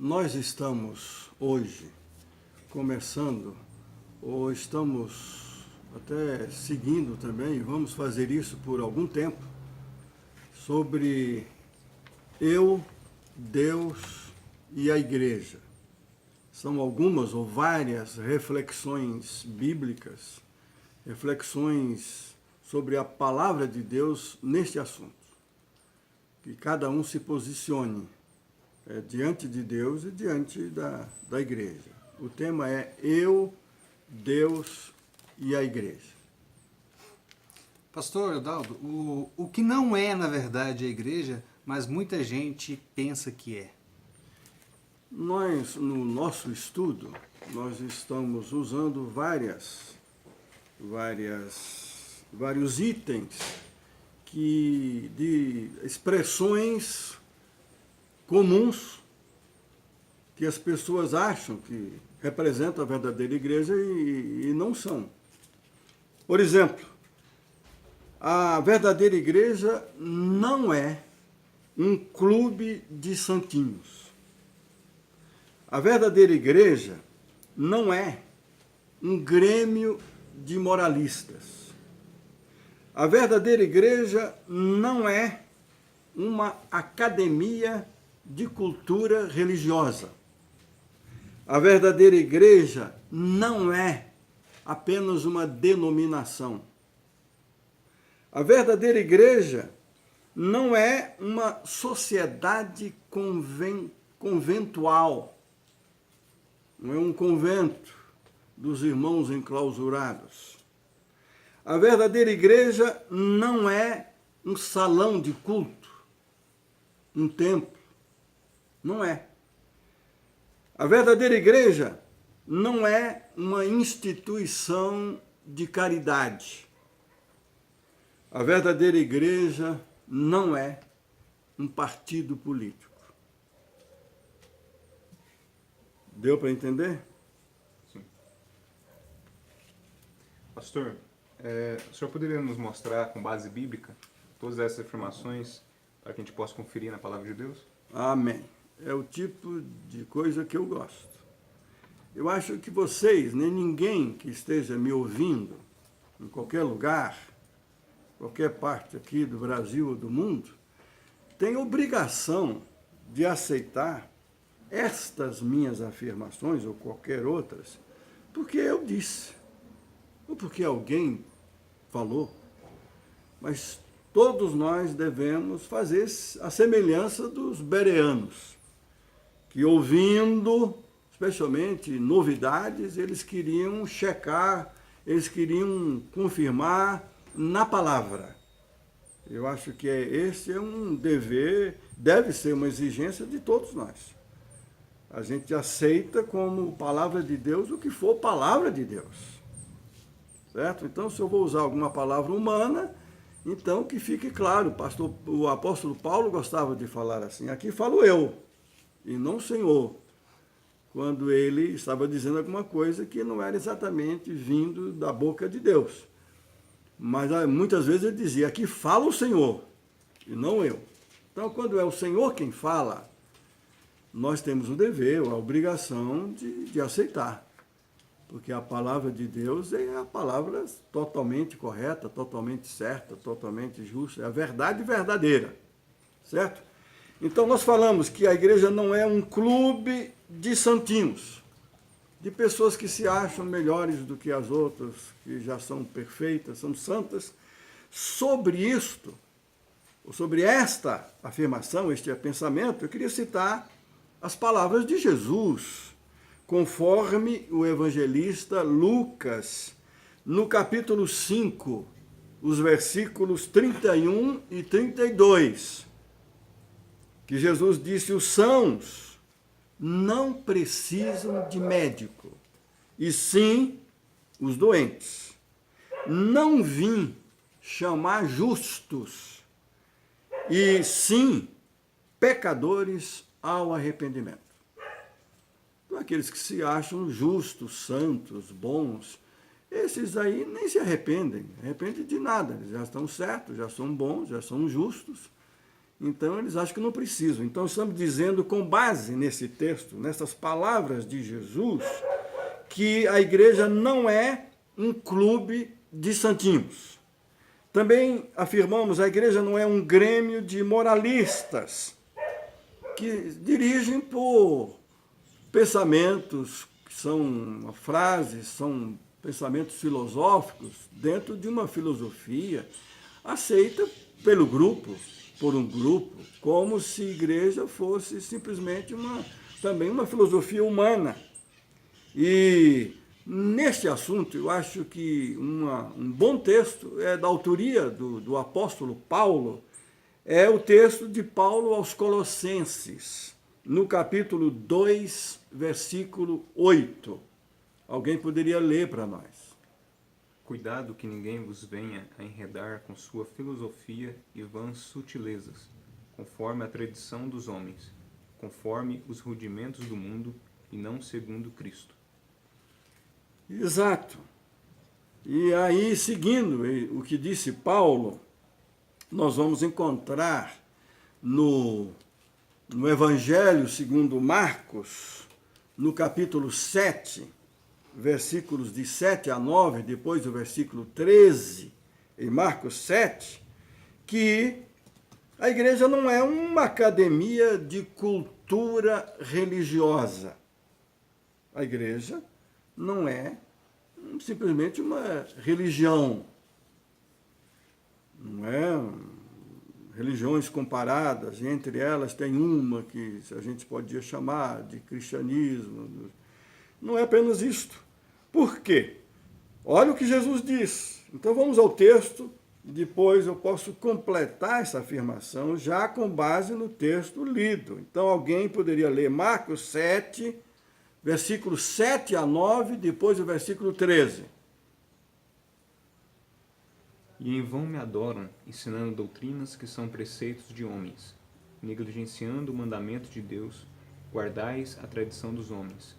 Nós estamos hoje começando, ou estamos até seguindo também, vamos fazer isso por algum tempo, sobre eu, Deus e a Igreja. São algumas ou várias reflexões bíblicas, reflexões sobre a palavra de Deus neste assunto. Que cada um se posicione diante de Deus e diante da Igreja. O tema é eu, Deus e a Igreja. Pastor Eudaldo, o que não é, na verdade, a Igreja, mas muita gente pensa que é? Nós, no nosso estudo, nós estamos usando vários itens de expressões comuns que as pessoas acham que representam a verdadeira igreja e não são. Por exemplo, a verdadeira igreja não é um clube de santinhos. A verdadeira igreja não é um grêmio de moralistas. A verdadeira igreja não é uma academia de cultura religiosa. A verdadeira igreja não é apenas uma denominação. A verdadeira igreja não é uma sociedade conventual. Não é um convento dos irmãos enclausurados. A verdadeira igreja não é um salão de culto, um templo. Não é. A verdadeira igreja não é uma instituição de caridade. A verdadeira igreja não é um partido político. Deu para entender? Sim. Pastor, o senhor poderia nos mostrar, com base bíblica, todas essas afirmações para que a gente possa conferir na palavra de Deus? Amém. É o tipo de coisa que eu gosto. Eu acho que vocês, nem ninguém que esteja me ouvindo, em qualquer lugar, qualquer parte aqui do Brasil ou do mundo, tem obrigação de aceitar estas minhas afirmações, ou qualquer outras, porque eu disse, ou porque alguém falou, mas todos nós devemos fazer a semelhança dos bereanos, que ouvindo, especialmente novidades, eles queriam checar, eles queriam confirmar na palavra. Eu acho que esse é um dever, deve ser uma exigência de todos nós. A gente aceita como palavra de Deus o que for palavra de Deus. Certo? Então, se eu vou usar alguma palavra humana, então que fique claro, o apóstolo Paulo gostava de falar assim, aqui falo eu, e não o Senhor, quando ele estava dizendo alguma coisa que não era exatamente vindo da boca de Deus. Mas muitas vezes ele dizia, aqui fala o Senhor, e não eu. Então, quando é o Senhor quem fala, nós temos o dever, a obrigação de aceitar. Porque a palavra de Deus é a palavra totalmente correta, totalmente certa, totalmente justa, é a verdade verdadeira, certo? Então nós falamos que a igreja não é um clube de santinhos, de pessoas que se acham melhores do que as outras, que já são perfeitas, são santas. Sobre isto, ou sobre esta afirmação, este pensamento, eu queria citar as palavras de Jesus, conforme o evangelista Lucas, no capítulo 5, os versículos 31 e 32, que Jesus disse, os sãos não precisam de médico, e sim os doentes. Não vim chamar justos, e sim pecadores ao arrependimento. Então, aqueles que se acham justos, santos, bons, esses aí nem se arrependem de nada, eles já estão certos, já são bons, já são justos. Então, eles acham que não precisam. Então, estamos dizendo, com base nesse texto, nessas palavras de Jesus, que a igreja não é um clube de santinhos. Também afirmamos, a igreja não é um grêmio de moralistas que dirigem por pensamentos que são frases, são pensamentos filosóficos dentro de uma filosofia aceita pelo grupo, por um grupo, como se igreja fosse simplesmente também uma filosofia humana. E neste assunto, eu acho que um bom texto é da autoria do apóstolo Paulo, é o texto de Paulo aos Colossenses, no capítulo 2, versículo 8. Alguém poderia ler para nós. Cuidado que ninguém vos venha a enredar com sua filosofia e vãs sutilezas, conforme a tradição dos homens, conforme os rudimentos do mundo e não segundo Cristo. Exato. E aí, seguindo o que disse Paulo, nós vamos encontrar no Evangelho segundo Marcos, no capítulo 7, versículos de 7 a 9, depois do versículo 13, em Marcos 7, que a igreja não é uma academia de cultura religiosa. A igreja não é simplesmente uma religião. Não é religiões comparadas, e entre elas tem uma que a gente podia chamar de cristianismo. Não é apenas isto. Por quê? Olha o que Jesus diz. Então vamos ao texto, depois eu posso completar essa afirmação já com base no texto lido. Então alguém poderia ler Marcos 7, versículos 7 a 9, depois o versículo 13. E em vão me adoram, ensinando doutrinas que são preceitos de homens, negligenciando o mandamento de Deus, guardais a tradição dos homens.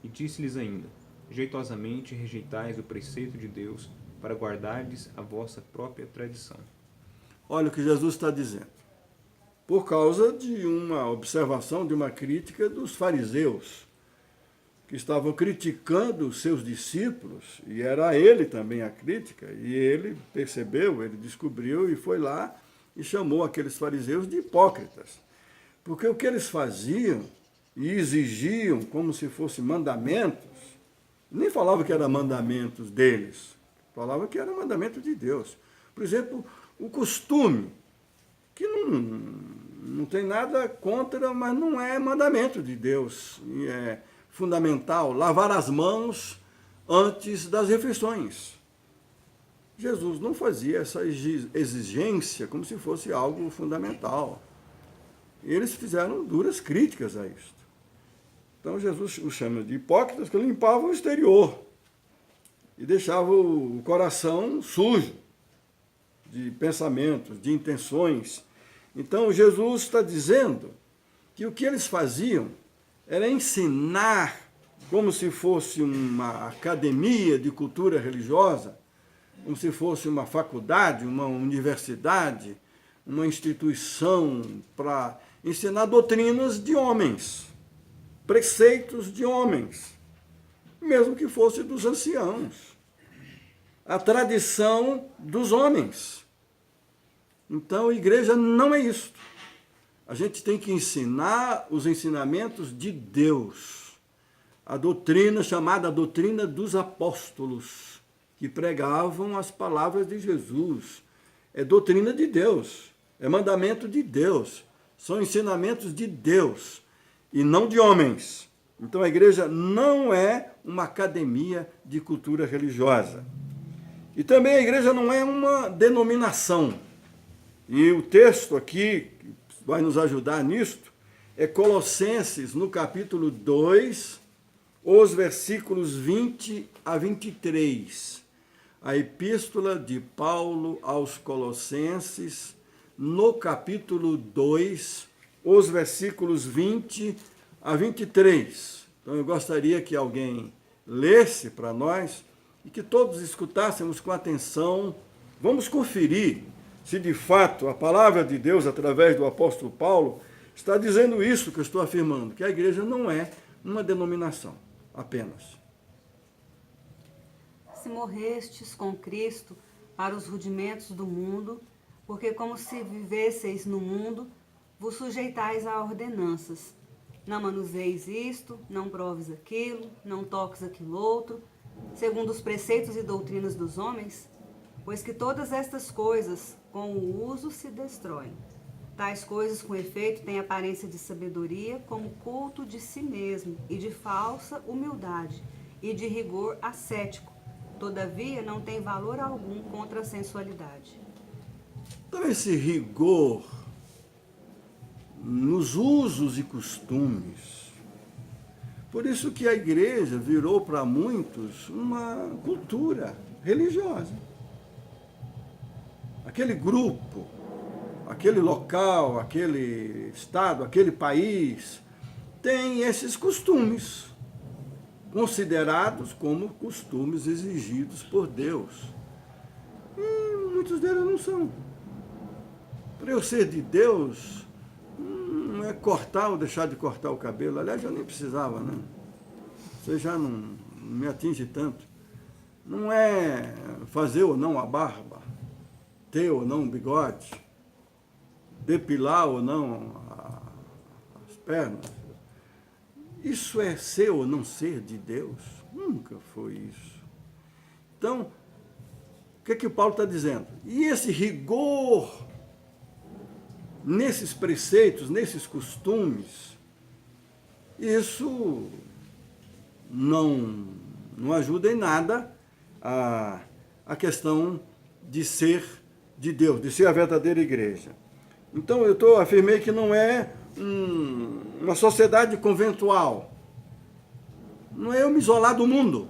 E disse-lhes ainda, jeitosamente rejeitais o preceito de Deus, para guardardes a vossa própria tradição. Olha o que Jesus está dizendo. Por causa de uma observação, de uma crítica dos fariseus, que estavam criticando os seus discípulos, e era a ele também a crítica, e ele percebeu, ele descobriu e foi lá e chamou aqueles fariseus de hipócritas. Porque o que eles faziam e exigiam como se fossem mandamentos, nem falava que eram mandamentos deles, falava que era mandamento de Deus. Por exemplo, o costume, que não tem nada contra, mas não é mandamento de Deus. E é fundamental lavar as mãos antes das refeições. Jesus não fazia essa exigência como se fosse algo fundamental. Eles fizeram duras críticas a isto. Então Jesus os chama de hipócritas que limpavam o exterior e deixavam o coração sujo de pensamentos, de intenções. Então Jesus está dizendo que o que eles faziam era ensinar como se fosse uma academia de cultura religiosa, como se fosse uma faculdade, uma universidade, uma instituição para ensinar doutrinas de homens, preceitos de homens, mesmo que fosse dos anciãos, a tradição dos homens. Então, a igreja não é isto. A gente tem que ensinar os ensinamentos de Deus, a doutrina chamada a doutrina dos apóstolos, que pregavam as palavras de Jesus. É doutrina de Deus, é mandamento de Deus, são ensinamentos de Deus e não de homens. Então a igreja não é uma academia de cultura religiosa. E também a igreja não é uma denominação. E o texto aqui que vai nos ajudar nisto é Colossenses, no capítulo 2, os versículos 20 a 23. A epístola de Paulo aos Colossenses, no capítulo 2, os versículos 20 a 23. Então eu gostaria que alguém lesse para nós e que todos escutássemos com atenção. Vamos conferir se de fato a palavra de Deus, através do apóstolo Paulo, está dizendo isso que eu estou afirmando, que a igreja não é uma denominação apenas. Se morrestes com Cristo para os rudimentos do mundo, porque como se vivesseis no mundo, vos sujeitais a ordenanças. Não manuseis isto, não proves aquilo, não toques aquilo outro, segundo os preceitos e doutrinas dos homens, pois que todas estas coisas, com o uso, se destroem. Tais coisas, com efeito, têm aparência de sabedoria, como culto de si mesmo, e de falsa humildade, e de rigor ascético. Todavia, não tem valor algum contra a sensualidade. Então, esse rigor nos usos e costumes. Por isso que a igreja virou para muitos uma cultura religiosa. Aquele grupo, aquele local, aquele estado, aquele país tem esses costumes, considerados como costumes exigidos por Deus. E muitos deles não são. Para eu ser de Deus, não é cortar ou deixar de cortar o cabelo. Aliás, eu nem precisava, né? Você já não me atinge tanto. Não é fazer ou não a barba, ter ou não o bigode, depilar ou não as pernas. Isso é ser ou não ser de Deus? Nunca foi isso. Então, o que é que o Paulo está dizendo? E esse rigor nesses preceitos, nesses costumes, isso não ajuda em nada a questão de ser de Deus, de ser a verdadeira igreja. Então, afirmei que não é uma sociedade conventual. Não é eu me isolar do mundo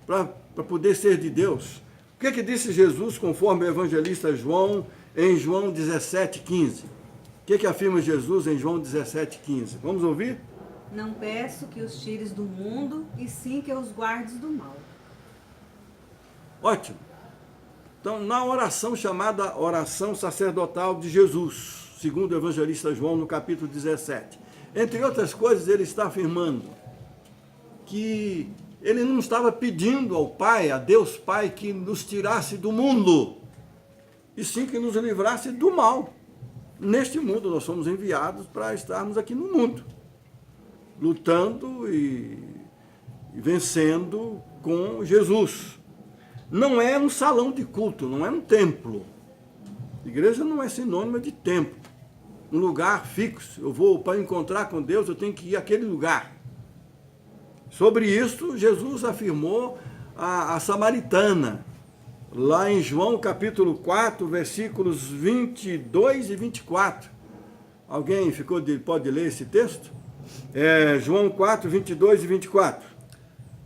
para poder ser de Deus. O que disse Jesus, conforme o evangelista João, em João 17,15? O que afirma Jesus em João 17,15? Vamos ouvir? Não peço que os tires do mundo, e sim que os guardes do mal. Ótimo. Então, na oração chamada oração sacerdotal de Jesus, segundo o evangelista João, no capítulo 17, entre outras coisas, ele está afirmando que ele não estava pedindo ao Pai, a Deus Pai, que nos tirasse do mundo, e sim que nos livrasse do mal. Neste mundo, nós somos enviados para estarmos aqui no mundo, lutando e vencendo com Jesus. Não é um salão de culto, não é um templo. Igreja não é sinônimo de templo, um lugar fixo. Eu vou para encontrar com Deus, eu tenho que ir àquele lugar. Sobre isso, Jesus afirmou a samaritana, lá em João capítulo 4, versículos 22 e 24. Alguém pode ler esse texto? João 4, 22 e 24.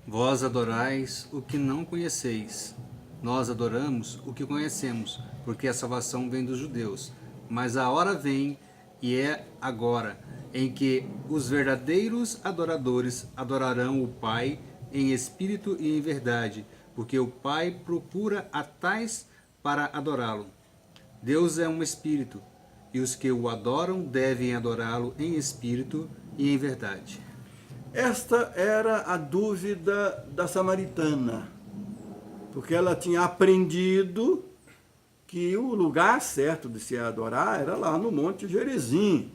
Vós adorais o que não conheceis. Nós adoramos o que conhecemos, porque a salvação vem dos judeus. Mas a hora vem, e é agora, em que os verdadeiros adoradores adorarão o Pai em espírito e em verdade, porque o Pai procura a tais para adorá-lo. Deus é um espírito, e os que o adoram devem adorá-lo em espírito e em verdade. Esta era a dúvida da samaritana, porque ela tinha aprendido que o lugar certo de se adorar era lá no Monte Gerizim.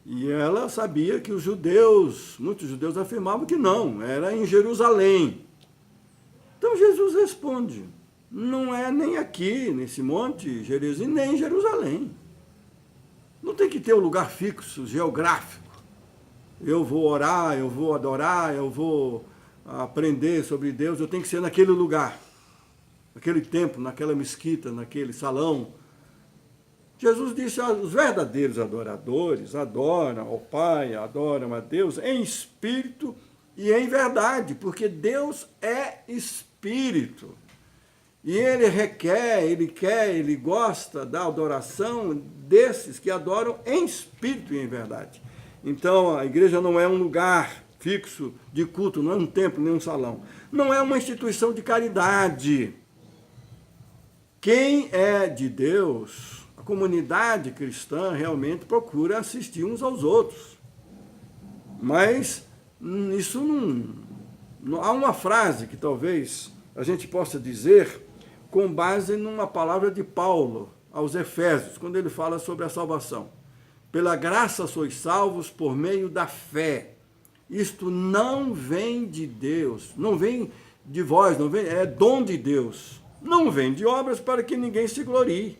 E ela sabia que muitos judeus afirmavam que não, era em Jerusalém. Então Jesus responde, não é nem aqui, nesse Monte Gerizim, nem em Jerusalém. Não tem que ter um lugar fixo, geográfico. Eu vou orar, eu vou adorar, eu vou aprender sobre Deus, eu tenho que ser naquele lugar, naquele templo, naquela mesquita, naquele salão. Jesus disse, os verdadeiros adoradores adoram ao Pai, adoram a Deus em espírito e em verdade, porque Deus é espírito. E ele ele gosta da adoração desses que adoram em espírito e em verdade. Então, a igreja não é um lugar fixo de culto, não é um templo, nem um salão. Não é uma instituição de caridade. quem é de Deus, a comunidade cristã realmente procura assistir uns aos outros. Mas isso não há uma frase que talvez a gente possa dizer com base numa palavra de Paulo aos Efésios, quando ele fala sobre a salvação. Pela graça sois salvos por meio da fé. Isto não vem de Deus, não vem de vós, não vem, é dom de Deus. Não vem de obras para que ninguém se glorie.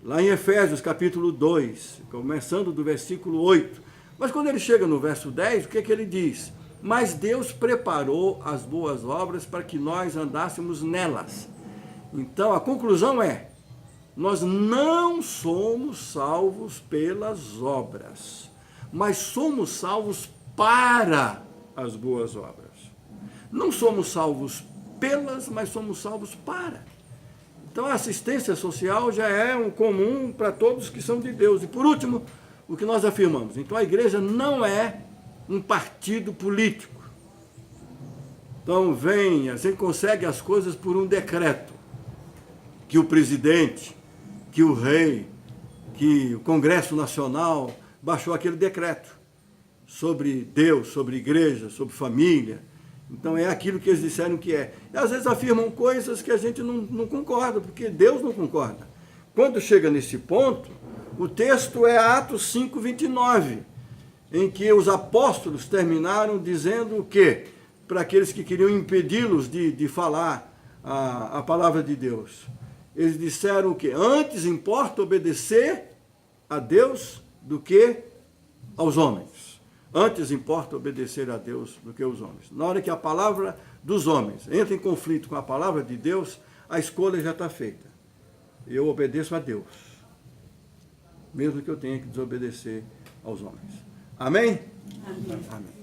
Lá em Efésios capítulo 2, começando do versículo 8. Mas quando ele chega no verso 10, o que é que ele diz? Mas Deus preparou as boas obras para que nós andássemos nelas. Então a conclusão é, nós não somos salvos pelas obras, mas somos salvos para as boas obras. Não somos salvos pelas, mas somos salvos para. Então a assistência social já é um comum para todos que são de Deus. E por último, o que nós afirmamos. Então a igreja não é um partido político. Então a gente consegue as coisas por um decreto. Que o presidente, que o rei, que o Congresso Nacional baixou aquele decreto sobre Deus, sobre igreja, sobre família. Então é aquilo que eles disseram que é. E às vezes afirmam coisas que a gente não concorda, porque Deus não concorda. Quando chega nesse ponto, o texto é Atos 5:29, em que os apóstolos terminaram dizendo o quê? Para aqueles que queriam impedi-los de falar a palavra de Deus. Eles disseram o quê? Antes importa obedecer a Deus do que aos homens. Antes importa obedecer a Deus do que aos homens. Na hora que a palavra dos homens entra em conflito com a palavra de Deus, a escolha já está feita. Eu obedeço a Deus, mesmo que eu tenha que desobedecer aos homens. Amém? Amém. Amém.